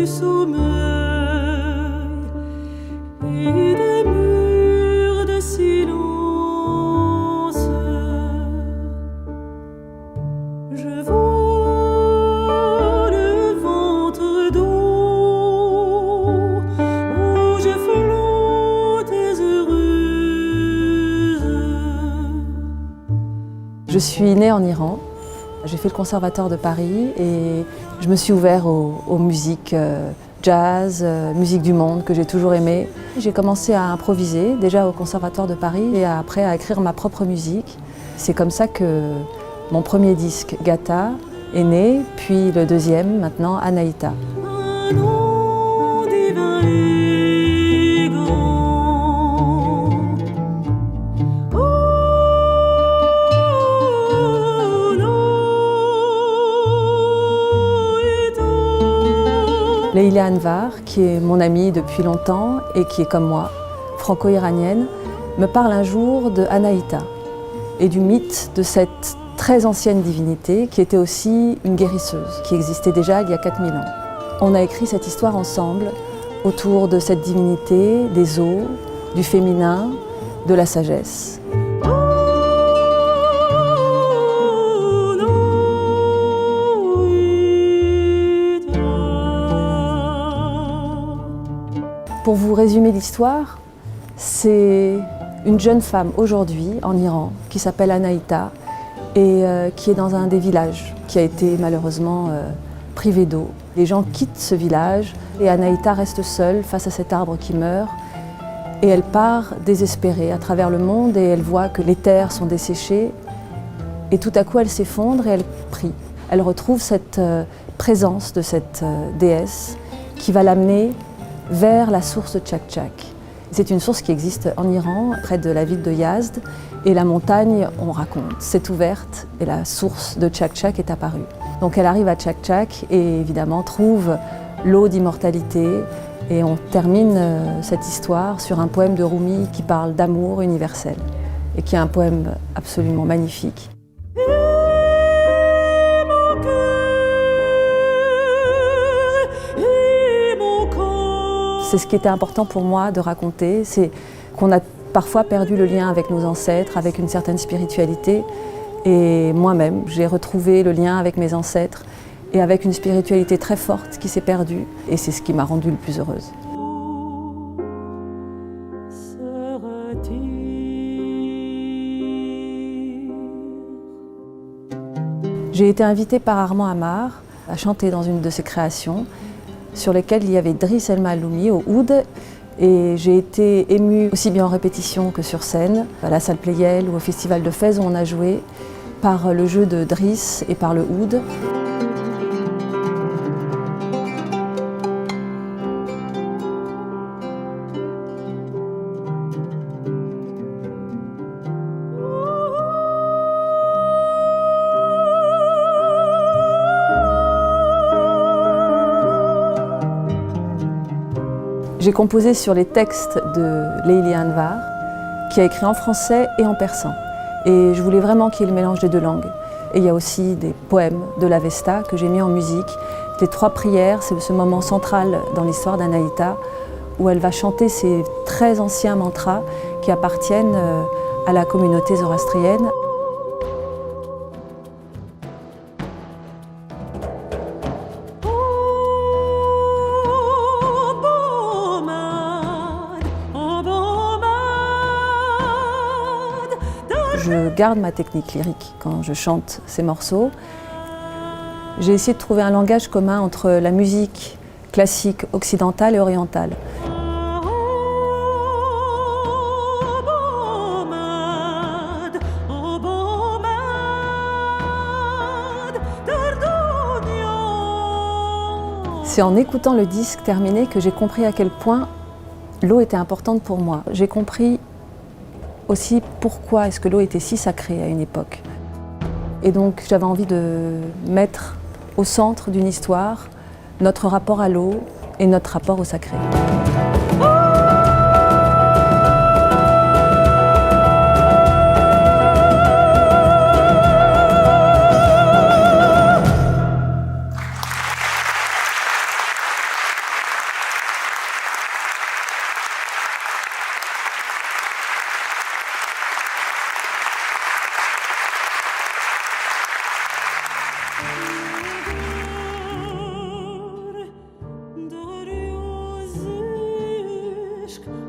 du sommeil et des murs de silence. Je vole le ventre d'eau où je flotte heureuse. Je suis née en Iran. J'ai fait le Conservatoire de Paris et je me suis ouverte aux musiques jazz, musique du monde que j'ai toujours aimé. J'ai commencé à improviser déjà au Conservatoire de Paris et après à écrire ma propre musique. C'est comme ça que mon premier disque, Gata, est né, puis le deuxième, maintenant, Anaïta. Un nom divin et grand. Oh, Leila Anvar, qui est mon amie depuis longtemps et qui est comme moi, franco-iranienne, me parle un jour de Anaïta et du mythe de cette très ancienne divinité qui était aussi une guérisseuse, qui existait déjà il y a 4000 ans. On a écrit cette histoire ensemble autour de cette divinité, des eaux, du féminin, de la sagesse. Pour vous résumer l'histoire, c'est une jeune femme aujourd'hui en Iran qui s'appelle Anaïta et qui est dans un des villages qui a été malheureusement privé d'eau. Les gens quittent ce village et Anaïta reste seule face à cet arbre qui meurt et elle part désespérée à travers le monde et elle voit que les terres sont desséchées et tout à coup elle s'effondre et elle prie. Elle retrouve cette présence de cette déesse qui va l'amener vers la source de Chak-Chak. C'est une source qui existe en Iran, près de la ville de Yazd, et la montagne, on raconte, s'est ouverte et la source de Chak-Chak est apparue. Donc elle arrive à Chak-Chak et évidemment trouve l'eau d'immortalité et on termine cette histoire sur un poème de Rumi qui parle d'amour universel et qui est un poème absolument magnifique. C'est ce qui était important pour moi de raconter, c'est qu'on a parfois perdu le lien avec nos ancêtres, avec une certaine spiritualité. Et moi-même, j'ai retrouvé le lien avec mes ancêtres et avec une spiritualité très forte qui s'est perdue. Et c'est ce qui m'a rendue le plus heureuse. J'ai été invitée par Armand Amar à chanter dans une de ses créations, sur lesquels il y avait Driss El Maloumi au oud et j'ai été émue aussi bien en répétition que sur scène, à la salle Pleyel ou au Festival de Fès où on a joué, par le jeu de Driss et par le oud. J'ai composé sur les textes de Leila Anvar, qui a écrit en français et en persan. Et je voulais vraiment qu'il y ait le mélange des deux langues. Et il y a aussi des poèmes de l'Avesta que j'ai mis en musique. Les 3 prières, c'est ce moment central dans l'histoire d'Anaïta, où elle va chanter ces très anciens mantras qui appartiennent à la communauté zoroastrienne. Je garde ma technique lyrique quand je chante ces morceaux. J'ai essayé de trouver un langage commun entre la musique classique occidentale et orientale. C'est en écoutant le disque terminé que j'ai compris à quel point l'eau était importante pour moi. J'ai compris aussi pourquoi est-ce que l'eau était si sacrée à une époque. Et donc j'avais envie de mettre au centre d'une histoire notre rapport à l'eau et notre rapport au sacré. aşk